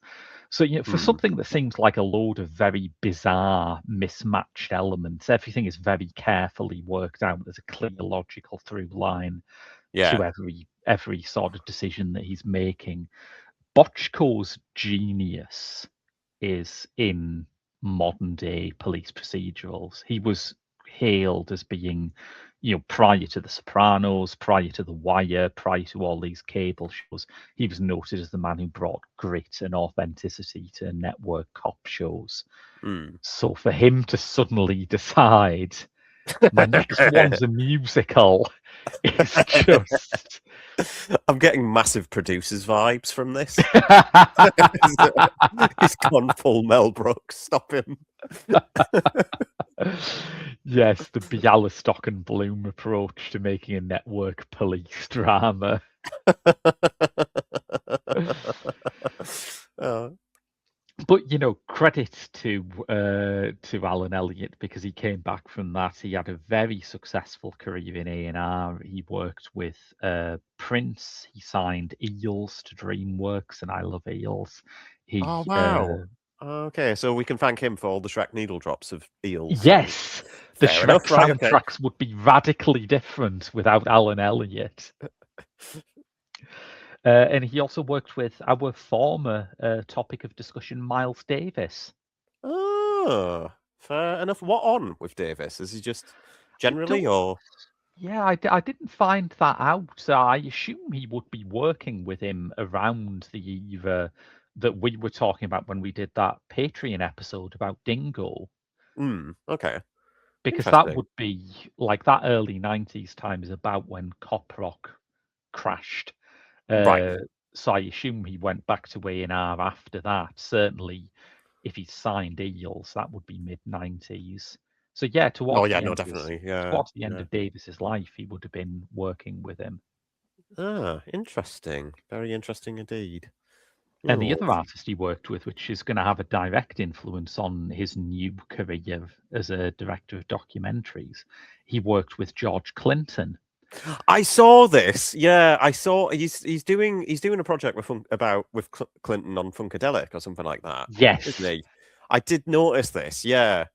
So, for Mm, something that seems like a load of very bizarre, mismatched elements, everything is very carefully worked out. There's a clear logical through line yeah. to every sort of decision that he's making. Bochco's genius is in modern day police procedurals. He was hailed as being, prior to The Sopranos, prior to The Wire, prior to all these cable shows, he was noted as the man who brought grit and authenticity to network cop shows. Mm. So for him to suddenly decide my next one's a musical is just I'm getting massive producers vibes from this. He's gone full Mel Brooks. Stop him. yes, the Bialystok and Bloom approach to making a network police drama. Oh, But credit to Alan Elliott because he came back from that. He had a very successful career in A&R. He worked with Prince. He signed Eels to DreamWorks, and I love Eels. He oh wow. Okay, so we can thank him for all the Shrek needle drops of eels. yes, the Fair Shrek enough, right? Okay. soundtracks would be radically different without Alan Elliott. And he also worked with our former topic of discussion, Miles Davis. Oh, fair enough. What on with Davis? Is he just I generally, don't. or Yeah, I didn't find that out. I assume he would be working with him around the era that we were talking about when we did that Patreon episode about Dingo, Okay, because that interesting. would be like that early '90s time is about when cop rock crashed. Right. Uh, so I assume he went back to A&R after that. Certainly, if he signed Eels, that would be mid '90s. So yeah, Oh yeah, no, definitely. Yeah, towards the end yeah. of Davis's life, he would have been working with him. Ah, interesting. Very interesting indeed. And the Oh. other artist he worked with, which is going to have a direct influence on his new career as a director of documentaries, he worked with George Clinton. I saw this. Yeah, I saw he's doing a project with Clinton on Funkadelic or something like that, isn't Yes. he? I did notice this. Yeah.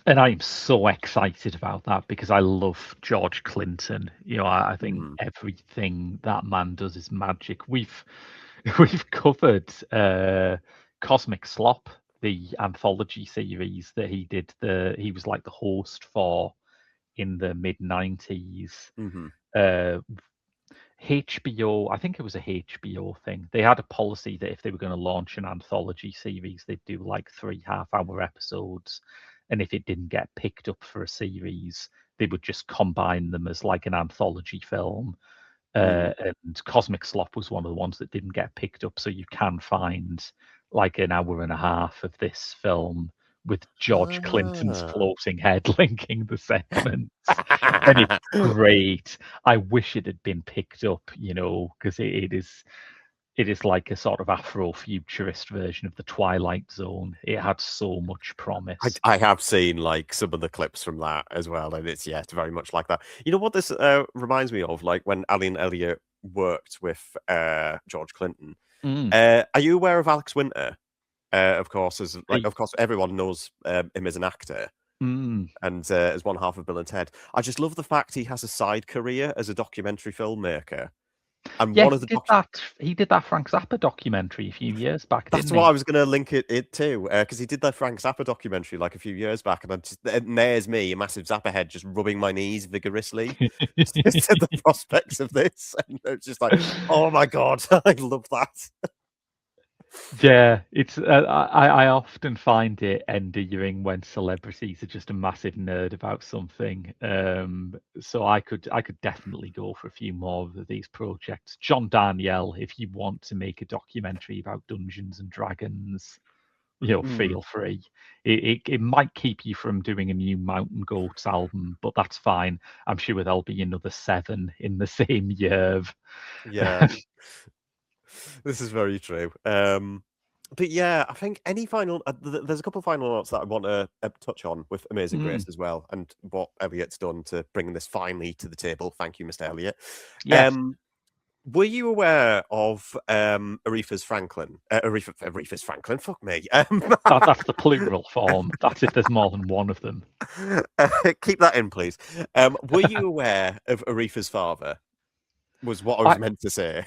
And I'm so excited about that because I love George Clinton. I think Mm, everything that man does is magic. We've covered Cosmic Slop, the anthology series that he did. He was like the host for in the mid 90s. hmm Uh, HBO, I think it was a HBO thing. They had a policy that if they were going to launch an anthology series, they'd do like 3 half-hour episodes. And if it didn't get picked up for a series, they would just combine them as like an anthology film. mm. And Cosmic Slop was one of the ones that didn't get picked up. So you can find like an hour and a half of this film with George Clinton's Ah. floating head linking the segments. And it's great. I wish it had been picked up, because it is like a sort of Afro-futurist version of the Twilight Zone. It had so much promise. I have seen like some of the clips from that as well, and it's very much like that. You know what this reminds me of? Like when Alan Elliott worked with George Clinton. Mm. Are you aware of Alex Winter? The- Of course, everyone knows him as an actor mm. and as one half of Bill and Ted. I just love the fact he has a side career as a documentary filmmaker, and Yeah, one of he the did that. He did that Frank Zappa documentary a few years back, That's didn't what I he? was going to link it to, because he did that Frank Zappa documentary like a few years back, and there's me, a massive Zappa head, just rubbing my knees vigorously just at the prospects of this, and it's just like, oh my god, I love that. Yeah, it's I often find it endearing when celebrities are just a massive nerd about something. So I could definitely go for a few more of these projects. John Danielle, if you want to make a documentary about Dungeons and Dragons, Mm. feel free. It might keep you from doing a new Mountain Goats album, but that's fine. I'm sure there'll be another 7 in the same year. Yeah, this is very true. But yeah, I think any final there's a couple of final notes that I want to touch on with Amazing Mm, Grace as well, and what Elliot's done to bring this finally to the table. Thank you, Mr. Elliot. yes. Um, Were you aware of Aretha's Franklin? Fuck me. That's the plural form. That's if there's more than one of them. Keep that in, please. Were you aware of Aretha's father? Was what I was I meant to say.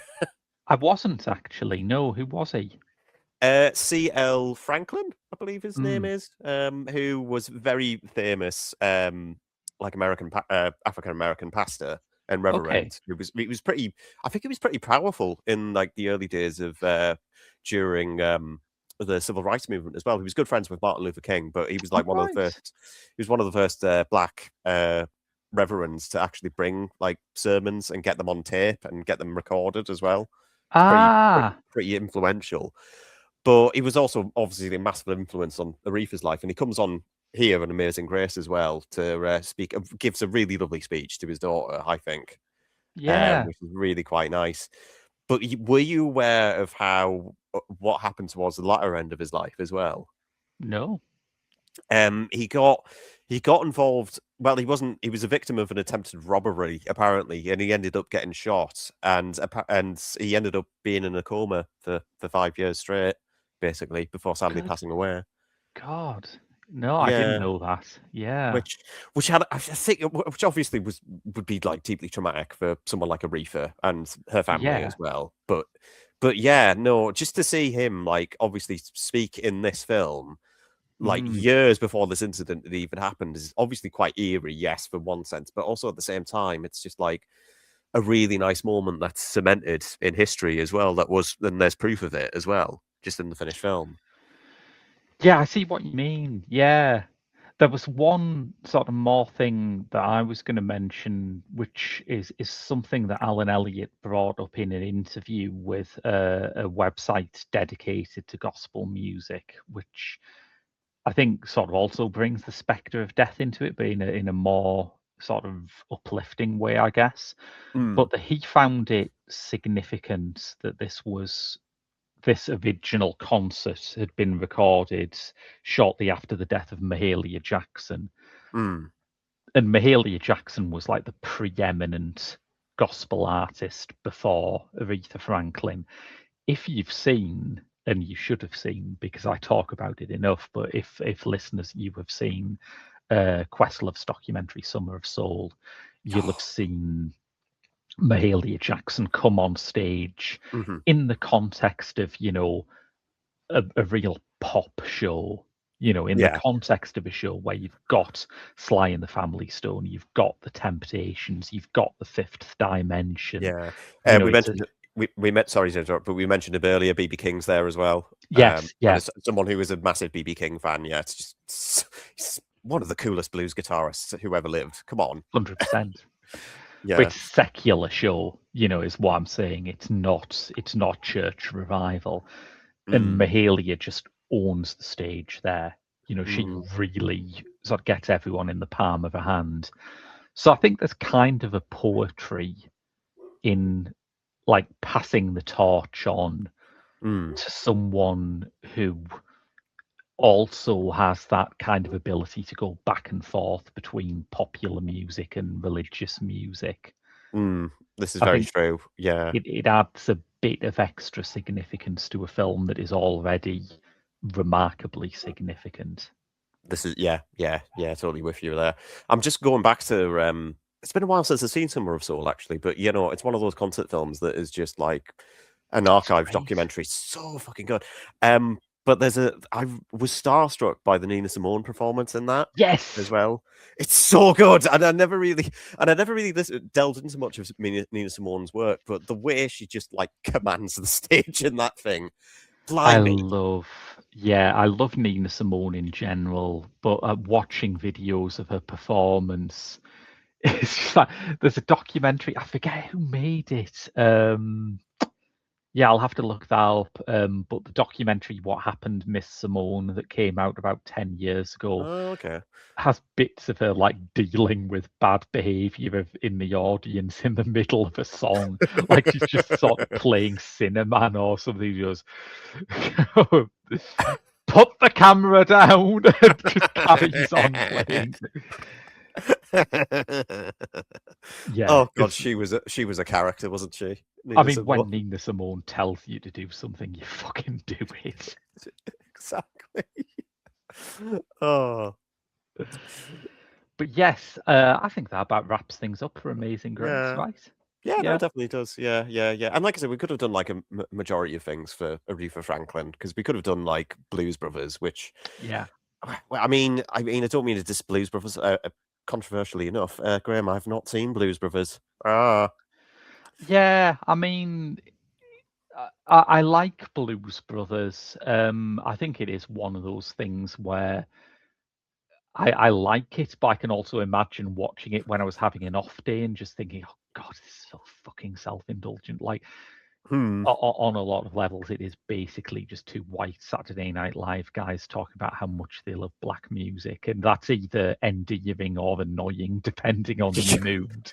I wasn't actually. No, who was he? C.L. Franklin, I believe his name Mm, is, who was very famous, like African American pastor and okay. reverend. It was pretty. I think he was pretty powerful in like the early days of during the civil rights movement as well. He was good friends with Martin Luther King, but he was All like one of the right. first. He was one of the first black reverends to actually bring like sermons and get them on tape and get them recorded as well. It's Ah, pretty influential. But he was also obviously a massive influence on Aretha's life, and he comes on here in Amazing Grace as well to speak. Gives a really lovely speech to his daughter, I think, yeah. which is really quite nice. But were you aware of how what happened towards the latter end of his life as well? No. Um, he got he got involved. Well, he wasn't. He was a victim of an attempted robbery, apparently, and he ended up getting shot, and he ended up being in a coma for 5 years straight, basically, before sadly Good passing away. God. No, I didn't Yeah, know that. Yeah. which which had I think which obviously would be like deeply traumatic for someone like Aretha and her family Yeah. as well. But yeah, no, just to see him like obviously speak in this film like Mm. years before this incident had even happened is obviously quite eerie, yes, for one sense, but also at the same time, it's just like a really nice moment that's cemented in history as well. And there's proof of it as well, just in the finished film. Yeah, I see what you mean. Yeah. There was one sort of more thing that I was going to mention, which is something that Alan Elliott brought up in an interview with a website dedicated to gospel music, which I think sort of also brings the spectre of death into it, but in a more sort of uplifting way, I guess. Mm, But that he found it significant that this original concert had been recorded shortly after the death of Mahalia Jackson. mm, and Mahalia Jackson was like the preeminent gospel artist before Aretha Franklin. If you've seen, and you should have seen because I talk about it enough, but if listeners, you have seen Questlove's documentary Summer of Soul, you'll have seen Mahalia Jackson come on stage Mm-hmm. in the context of, a real pop show, in the Yeah, context of a show where you've got Sly and the Family Stone, you've got the Temptations, you've got the Fifth Dimension. yeah. We It's a mentioned we met. Sorry to interrupt, but we mentioned him earlier. BB King's there as well. yes, And yeah, as someone who is a massive BB King fan, yeah, it's just he's one of the coolest blues guitarists who ever lived. Come on, 100%. But yeah. it's a secular show, is what I'm saying. It's not church revival. And Mm, Mahalia just owns the stage there. She mm, really sort of gets everyone in the palm of her hand. So I think there's kind of a poetry in like passing the torch on mm, to someone who also has that kind of ability to go back and forth between popular music and religious music. mm. This is I very think true. Yeah. it adds a bit of extra significance to a film that is already remarkably significant. This is totally with you there. I'm just going back to it's been a while since I've seen Summer of Soul actually, but it's one of those concert films that is just like an It's archive great. documentary. So fucking good. But I was starstruck by the Nina Simone performance in that as Yes, well. It's so good, and I never really delved into much of Nina Simone's work, but the way she just like commands the stage in that thing, I blimey. love, yeah, I love Nina Simone in general, but watching videos of her performance, it's just like there's a documentary. I forget who made it. Yeah, I'll have to look that up. But the documentary "What Happened, Miss Simone" that came out about 10 years ago Oh, okay. has bits of her like dealing with bad behavior in the audience in the middle of a song. Like she's just sort of playing Cinnamon or something. She goes, put the camera down and just carries on playing. Yeah, Oh god, she was a character, wasn't she? I Nina mean, Simone. when Nina Simone tells you to do something, you fucking do it. Exactly. Oh, But yes, I think that about wraps things up for Amazing Grace, yeah. right? Yeah, no, it Yeah. definitely does. Yeah, yeah, yeah. And like I said, we could have done like a majority of things for Aretha Franklin because we could have done like Blues Brothers, which, Yeah. well, I don't mean to diss Blues Brothers. Controversially enough, Graham, I've not seen Blues Brothers. Ah, Yeah, I mean, I like Blues Brothers. I think it is one of those things where I like it, but I can also imagine watching it when I was having an off day and just thinking, "Oh God, this is so fucking self-indulgent." Like hmm. on a lot of levels, it is basically just two white Saturday Night Live guys talking about how much they love black music, and that's either endearing or annoying depending on your mood.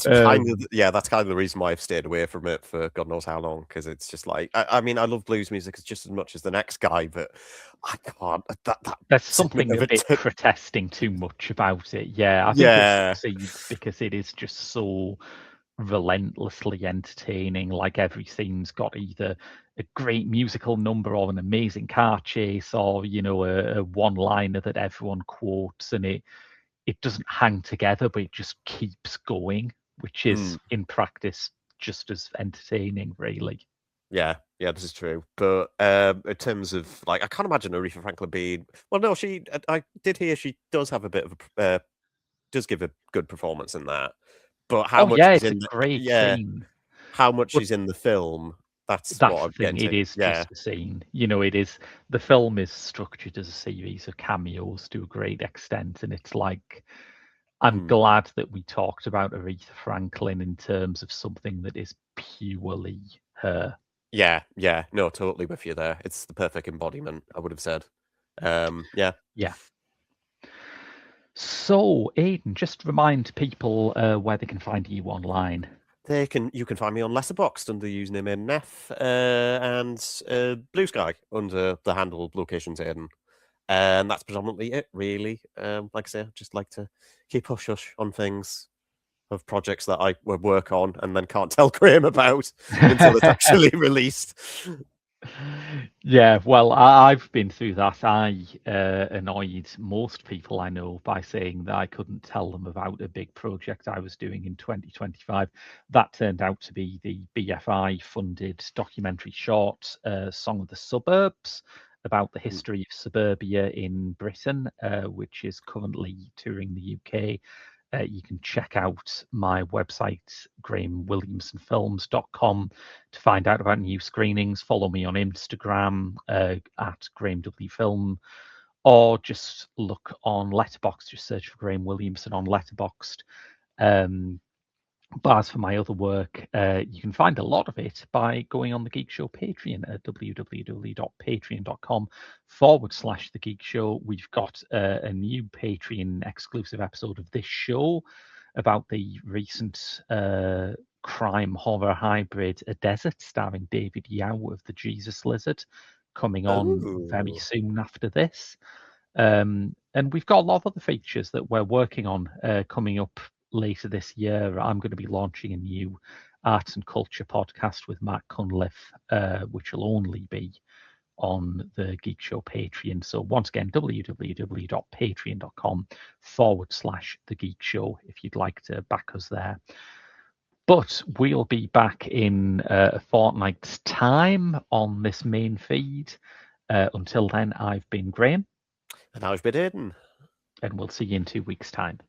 Um, That's kind of the reason why I've stayed away from it for God knows how long, because it's just like I mean, I love blues music just as much as the next guy, but I can't that there's segment something of a it. bit protesting too much about it. Yeah, I think it Yeah. succeeds because it is just so relentlessly entertaining. Like every scene's got either a great musical number or an amazing car chase or, a one-liner that everyone quotes, and it doesn't hang together, but it just keeps going, which Mm, is in practice just as entertaining, really. yeah, yeah, this is true. But in terms of like, I can't imagine Aretha Franklin being. Well, no, I did hear she does have a bit of does give a good performance in that. But how Oh much yeah, she's it's a in the great yeah, scene. how much But she's in the film. That's what that's the I'm thing, getting it to. is Yeah. just a scene. It is the film is structured as a series of cameos to a great extent, and it's like I'm Mm. glad that we talked about Aretha Franklin in terms of something that is purely her. Yeah, yeah, no, totally with you there. It's the perfect embodiment, I would have said. Yeah, Yeah. So, Aidan, just remind people where they can find you online. you can find me on Letterboxd under the username AidenF, and Blue Sky under the handle Locations Aiden. And that's predominantly it, really. Like I say, I just like to keep hush hush on things of projects that I would work on and then can't tell Graham about until it's actually released. Yeah, well, I've been through that. I annoyed most people I know by saying that I couldn't tell them about a big project I was doing in 2025. That turned out to be the BFI funded documentary short, Song of the Suburbs, about the history of suburbia in Britain, which is currently touring the UK. You can check out my website, grahamwilliamsonfilms.com, to find out about new screenings. Follow me on Instagram at Graham W Film, or just look on Letterboxd. Just search for Graham Williamson on Letterboxd. But as for my other work, you can find a lot of it by going on the Geek Show Patreon at www.patreon.com/The Geek Show. We've got a new Patreon exclusive episode of this show about the recent crime horror hybrid A Desert, starring David Yao of the Jesus Lizard, coming on very soon after this. And we've got a lot of other features that we're working on coming up later this year. I'm going to be launching a new arts and culture podcast with Matt Cunliffe, which will only be on the Geek Show Patreon. So once again, www.patreon.com/The Geek Show if you'd like to back us there. But we'll be back in a fortnight's time on this main feed. Until then, I've been Graham. And I've been Aidan. And we'll see you in 2 weeks' time.